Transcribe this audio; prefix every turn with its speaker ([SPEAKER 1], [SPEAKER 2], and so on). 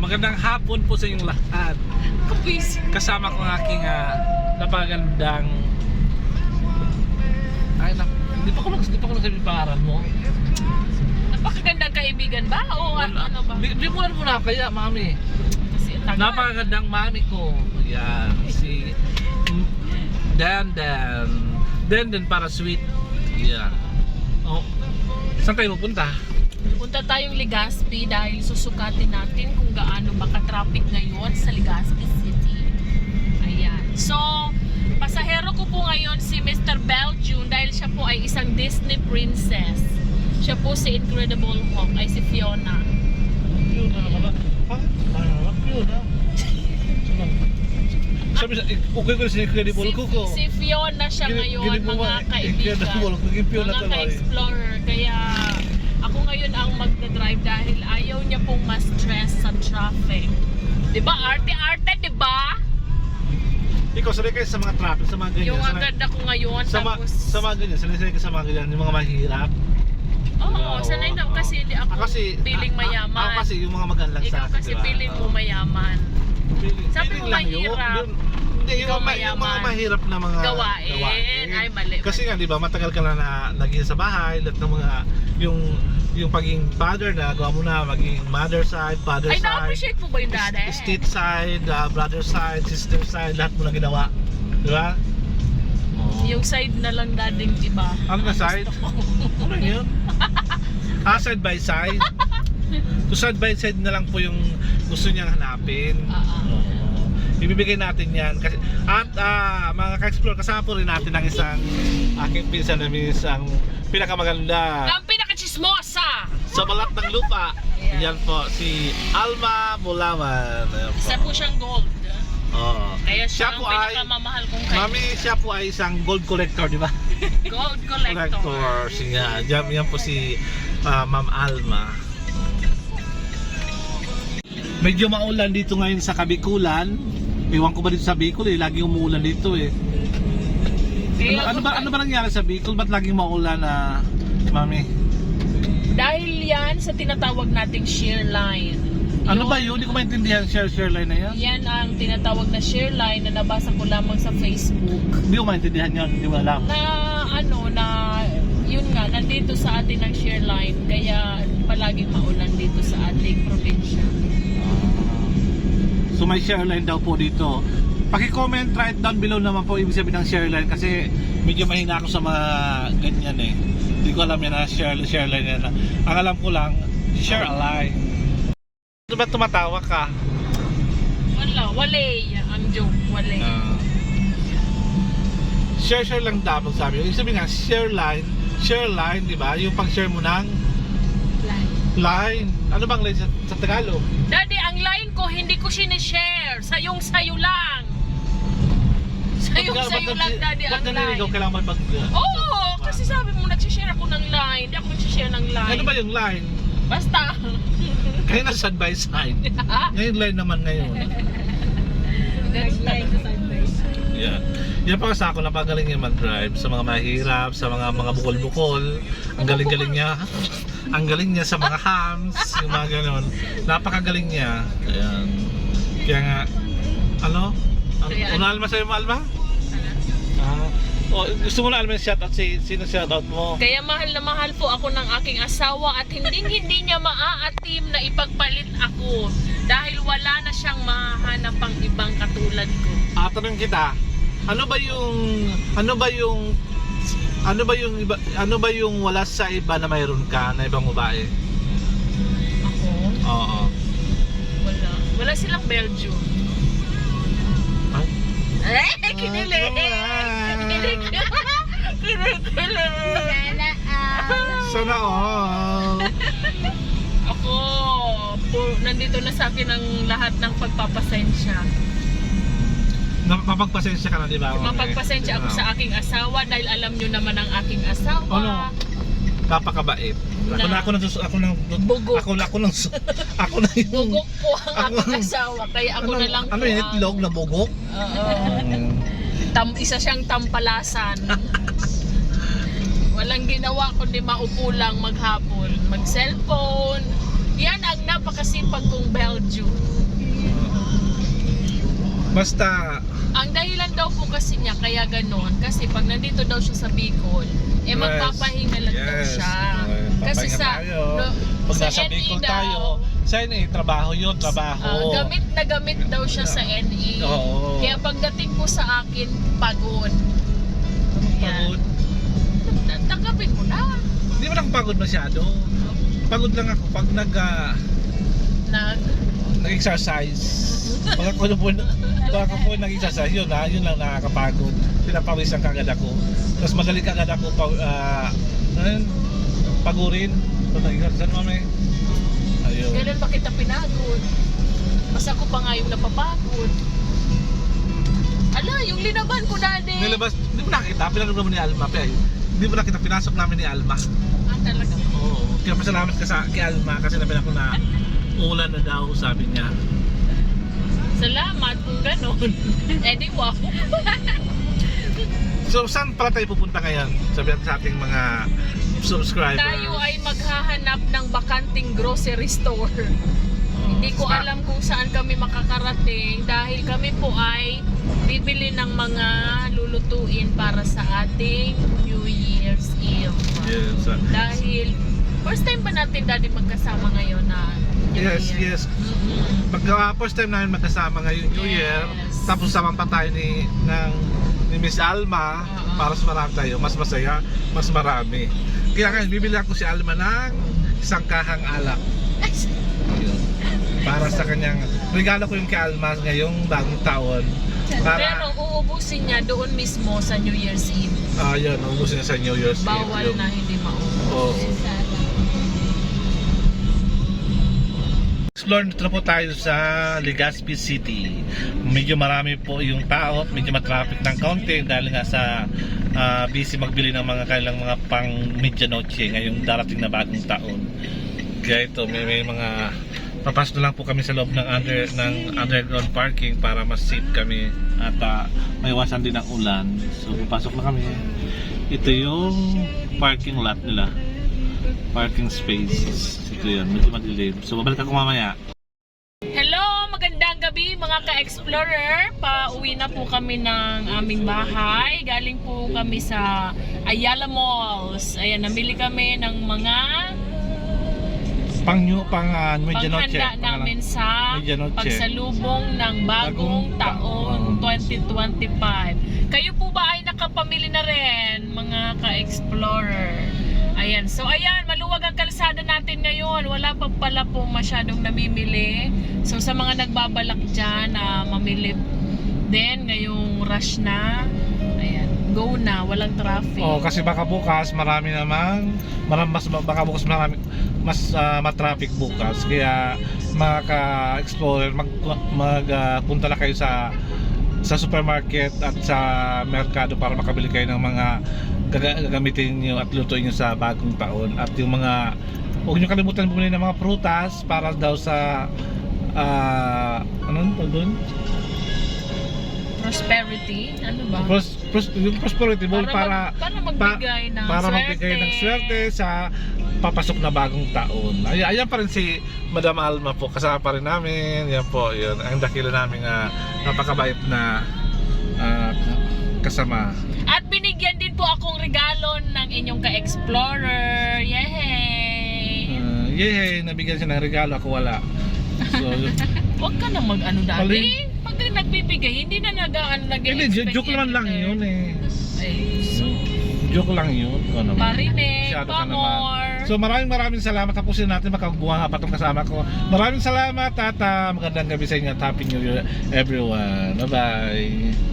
[SPEAKER 1] Magandang hapon po sa inyong lahat.
[SPEAKER 2] Kapis.
[SPEAKER 1] Kasama ko ang aking napagandang... Ay, hindi pa ko nagsabi pangalan mo.
[SPEAKER 2] Napakagandang kaibigan ba? O ano ba?
[SPEAKER 1] Bimulan mo na kaya, mami.
[SPEAKER 2] Kasi tagal.
[SPEAKER 1] Napakagandang mami ko. Yan, si... Dan para sweet. Yan. Oh. Saan tayo pupunta?
[SPEAKER 2] Punta tayong Legazpi dahil susukatin natin kung gaano ba ka-traffic ngayon sa Legazpi City. Ayan. So, pasahero ko po ngayon si Mr. Belgium dahil siya po ay isang Disney princess. Siya po si Incredible Hulk, ay si Fiona.
[SPEAKER 1] Fiona naman. Ha? Fiona? Sabi sa, okay ko si Incredible ko.
[SPEAKER 2] Si Fiona siya ngayon, mga kaibigan, mga ka-explorer. Kaya ako ngayon ang magdadrive dahil ayaw niya pong ma-stress sa traffic. Diba? Arte-arte, diba?
[SPEAKER 1] Ikaw, sanay kayo sa mga traffic, sa mga ganyan.
[SPEAKER 2] Yung agad ako ngayon, tapos...
[SPEAKER 1] Sa mga ganyan, sanay ka sa mga ganyan, yung mga mahirap.
[SPEAKER 2] Oo, sanay na kasi hindi ako piling mayaman.
[SPEAKER 1] Ako kasi yung mga magandang sa
[SPEAKER 2] ikaw
[SPEAKER 1] akin,
[SPEAKER 2] kasi
[SPEAKER 1] diba?
[SPEAKER 2] piling mo mayaman. Sabi mo
[SPEAKER 1] lang yun.
[SPEAKER 2] mahirap.
[SPEAKER 1] Hindi,
[SPEAKER 2] Ikaw
[SPEAKER 1] yung mga mahirap na mga
[SPEAKER 2] gawain. Ay, mali.
[SPEAKER 1] Kasi nga, di ba, matagal ka na naging sa bahay, lahat ng mga, yung pagiging father na, gawa mo na, maging mother side, father
[SPEAKER 2] Ay,
[SPEAKER 1] side.
[SPEAKER 2] na-appreciate mo ba yung dada?
[SPEAKER 1] State side, brother side, sister side, lahat mo na ginawa. Di ba? Oh.
[SPEAKER 2] Yung side na lang dading, diba?
[SPEAKER 1] Ano na side? Ano yun? Side by side. So side by side na lang po yung gusto niyang hanapin. Ibibigay natin yan kasi at mga ka-explore, kasama po rin natin ang isang aking pinsan na isang pinakamaganda
[SPEAKER 2] Ang pinaka-chismosa
[SPEAKER 1] sa balat ng lupa. Yan po si Alma Mulaman.
[SPEAKER 2] isa po siyang gold. Kaya siya ang
[SPEAKER 1] po ay
[SPEAKER 2] pinakamamahal kong kaibigan.
[SPEAKER 1] Mami, siya po ay isang gold collector, di ba?
[SPEAKER 2] Gold collector.
[SPEAKER 1] Siya. Yan po si Ma'am Alma. Medyo maulan dito ngayon sa Kabikulan. Iwan ko ba dito sa Bicol eh, laging umuulan dito eh. Ano ba nangyari sa Bicol? Ba't laging maulan na, Mami?
[SPEAKER 2] Dahil yan sa tinatawag nating shear line.
[SPEAKER 1] Ano ba yun? Hindi ko maintindihan share line na yan.
[SPEAKER 2] Yan ang tinatawag na shear line na nabasa ko lamang sa Facebook.
[SPEAKER 1] Hindi ko maintindihan yun, hindi ko alam.
[SPEAKER 2] Yun nga, nandito sa atin ang shear line, kaya palaging maulan dito sa ating probinsya.
[SPEAKER 1] So may share line daw po dito. Paki-comment right down below naman po ibig sabihin ng share line kasi medyo mahina ako sa mga ganyan eh. Hindi ko alam yan na share line yan. Ang alam ko lang, share a line. Ano ba tumatawa ka?
[SPEAKER 2] Walay ang joke, walay.
[SPEAKER 1] Share lang dapat sabi. Ibig sabihin nga, share line, di ba? Yung pang-share mo ng line. Ano bang line sa Tagalog?
[SPEAKER 2] Daddy, ang line ko hindi ko sinishare. Sayo lang. Sayo lang, Daddy, ang line.
[SPEAKER 1] Ikaw kailangan mag...
[SPEAKER 2] Oo, kasi sabi mo nagsishare ako ng line. Hindi ako nagsishare ng line.
[SPEAKER 1] Ano ba yung line?
[SPEAKER 2] Basta.
[SPEAKER 1] Kaya na side by side. Ngayon line naman ngayon.
[SPEAKER 2] That's line to side by side.
[SPEAKER 1] Yeah. Yan pa kasi ako napagaling niya mag-drive sa mga mahirap, sa mga bukol-bukol. Ang galing-galing niya. Ang galing niya sa mga hams, yung mga gano'n. Napakagaling niya. Ayan. Kaya nga, ano? Alma sa'yo mo, Alma? Gusto mo na Alma yung shoutout? Sino shoutout mo?
[SPEAKER 2] Kaya mahal na mahal po ako ng aking asawa at hindi niya maaatim na ipagpalit ako dahil wala na siyang mahanap pang ibang katulad ko.
[SPEAKER 1] Tanong kita, ano ba yung wala sa iba na mayroon ka na ibang babae?
[SPEAKER 2] Ako?
[SPEAKER 1] Oo.
[SPEAKER 2] Wala silang Belgium. Kinilig!
[SPEAKER 1] Sana all.
[SPEAKER 2] Ako, nandito na sa akin ang lahat ng pagpapasensya.
[SPEAKER 1] Mapagpasensya ka na, di ba?
[SPEAKER 2] Mapagpasensya ako sa aking asawa dahil alam nyo naman ang aking asawa.
[SPEAKER 1] Ano? Napakabait. Ako nang
[SPEAKER 2] bugok.
[SPEAKER 1] Ako na yung
[SPEAKER 2] bugok po ang aking asawa. Kaya ako na lang
[SPEAKER 1] ano yung itlog na bugok?
[SPEAKER 2] Oo. Isa siyang tampalasan. Walang ginawa kundi maupo lang maghapon, mag-cellphone. Yan ang pag kung Belgium.
[SPEAKER 1] Basta,
[SPEAKER 2] Ang dahilan daw po kasi niya kaya ganon, kasi pag nandito daw siya sa Bicol,
[SPEAKER 1] Yes.
[SPEAKER 2] magpapahinga lang daw
[SPEAKER 1] Yes.
[SPEAKER 2] siya.
[SPEAKER 1] Papahinga
[SPEAKER 2] Kasi sa
[SPEAKER 1] tayo.
[SPEAKER 2] no,
[SPEAKER 1] Pag
[SPEAKER 2] sa
[SPEAKER 1] nasa
[SPEAKER 2] NE
[SPEAKER 1] Bicol
[SPEAKER 2] daw,
[SPEAKER 1] tayo, sa NE, trabaho yun, trabaho.
[SPEAKER 2] gamit na gamit daw siya sa NE.
[SPEAKER 1] Oo.
[SPEAKER 2] Kaya pagdating po sa akin, pagod.
[SPEAKER 1] Pagod.
[SPEAKER 2] Tanggapin mo na.
[SPEAKER 1] Hindi mo lang pagod masyado. Pagod lang ako pag nag-exercise. Pag ako po nag-exercise, yun lang nakakapagod. Pinapawisan kagad ako. Tapos madali kagad ako pagurin. Pag nag-exercise mami. Ayun.
[SPEAKER 2] Kailan ba kita pinagod? Mas ako pa nga yung napapagod. Ala, yung linaban ko dati.
[SPEAKER 1] Nilabas, hindi mo nakita, pinagod naman ni Alma. Hindi mo nakita, pinasok namin ni Alma.
[SPEAKER 2] Ah, talaga?
[SPEAKER 1] Oo. Kaya pasalamat ka kay Alma kasi namin ako na ulan na daw, sabi niya.
[SPEAKER 2] Salamat kung ganon. Eh di wow.
[SPEAKER 1] So, saan pala tayo pupunta ngayon? Sabihan sa ating mga subscribers.
[SPEAKER 2] Tayo ay maghahanap ng bakanting grocery store. Hindi ko alam kung saan kami makakarating dahil kami po ay bibili ng mga lulutuin para sa ating New Year's Eve.
[SPEAKER 1] Yes.
[SPEAKER 2] Dahil first time ba natin daddy magkasama ngayon na New
[SPEAKER 1] Yes,
[SPEAKER 2] Year?
[SPEAKER 1] yes. First time namin magkasama ngayong New Year.
[SPEAKER 2] Yes.
[SPEAKER 1] Tapos sama pa tayo ni Miss Alma. Para sa marami tayo. Mas masaya, mas marami. Kaya ngayon, bibili ako si Alma ng isang kahang alak. Yun. Para sa kanyang, regalo ko yung kay Alma ngayong bagong taon.
[SPEAKER 2] Pero uubusin niya doon mismo sa New Year's Eve.
[SPEAKER 1] Yun, ubusin na sa New Year's Eve.
[SPEAKER 2] Bawal
[SPEAKER 1] Yun.
[SPEAKER 2] na hindi maubos.
[SPEAKER 1] Oo. Explore na po tayo sa Legazpi City. Medyo marami po yung tao, medyo matraffic ng kaunti dahil nga sa busy magbili ng mga kailang mga pang medianoche ngayong darating na bagong taon. Kaya ito, may mga papasok na lang po kami sa loob ng underground parking para mas safe kami at maiwasan din ang ulan. So papasok na kami. Ito yung parking lot nila. Parking spaces. Ito yun, medyo madilim. So babalik ako mamaya.
[SPEAKER 2] Hello! Magandang gabi mga ka-explorer. Pauwi na po kami ng aming bahay. Galing po kami sa Ayala Malls. Ayan, namili kami ng mga
[SPEAKER 1] Medianoche.
[SPEAKER 2] panghanda namin sa
[SPEAKER 1] Medianoche.
[SPEAKER 2] pagsalubong ng bagong taon 2025. Kayo po ba ay nakapamili na rin mga ka-explorer? Ayan, so ayan, maluwag ang kalsada natin ngayon. Wala pa pala po masyadong namimili. So sa mga nagbabalak dyan na mamili din ngayong rush na, ayan, go na, walang traffic.
[SPEAKER 1] Kasi baka bukas marami matraffic bukas. Kaya mga ka-explorer, punta na kayo sa supermarket at sa merkado para makabili kayo ng mga gagamitin nyo at lutuin nyo sa bagong taon. At yung mga, huwag nyo kalimutan bumili ng mga prutas para daw sa anong doon?
[SPEAKER 2] Prosperity? Ano ba?
[SPEAKER 1] Yung prosperity bowl para
[SPEAKER 2] magbigay ng
[SPEAKER 1] swerte sa papasok na bagong taon. Ayan pa rin si Madam Alma po, kasama pa rin namin. Yan po, yun. Ang dakila namin napakabait na kasama.
[SPEAKER 2] At binigyan din po akong regalo ng inyong ka-explorer. Yay!
[SPEAKER 1] Yay! Nabigyan siya ng regalo, ako wala. So,
[SPEAKER 2] huwag ka na mag-ano dati.
[SPEAKER 1] Pali-
[SPEAKER 2] Pag nagbibigay, hindi na
[SPEAKER 1] hindi, joke naman lang yun eh.
[SPEAKER 2] Ay, so,
[SPEAKER 1] Joke lang yun.
[SPEAKER 2] parinig,
[SPEAKER 1] Masyado ka naman.
[SPEAKER 2] pamor.
[SPEAKER 1] So maraming salamat. Tapusin natin, makabuha nga pa itong kasama ko. Maraming salamat at magandang gabi sa inyo at Happy New Year everyone. Bye bye.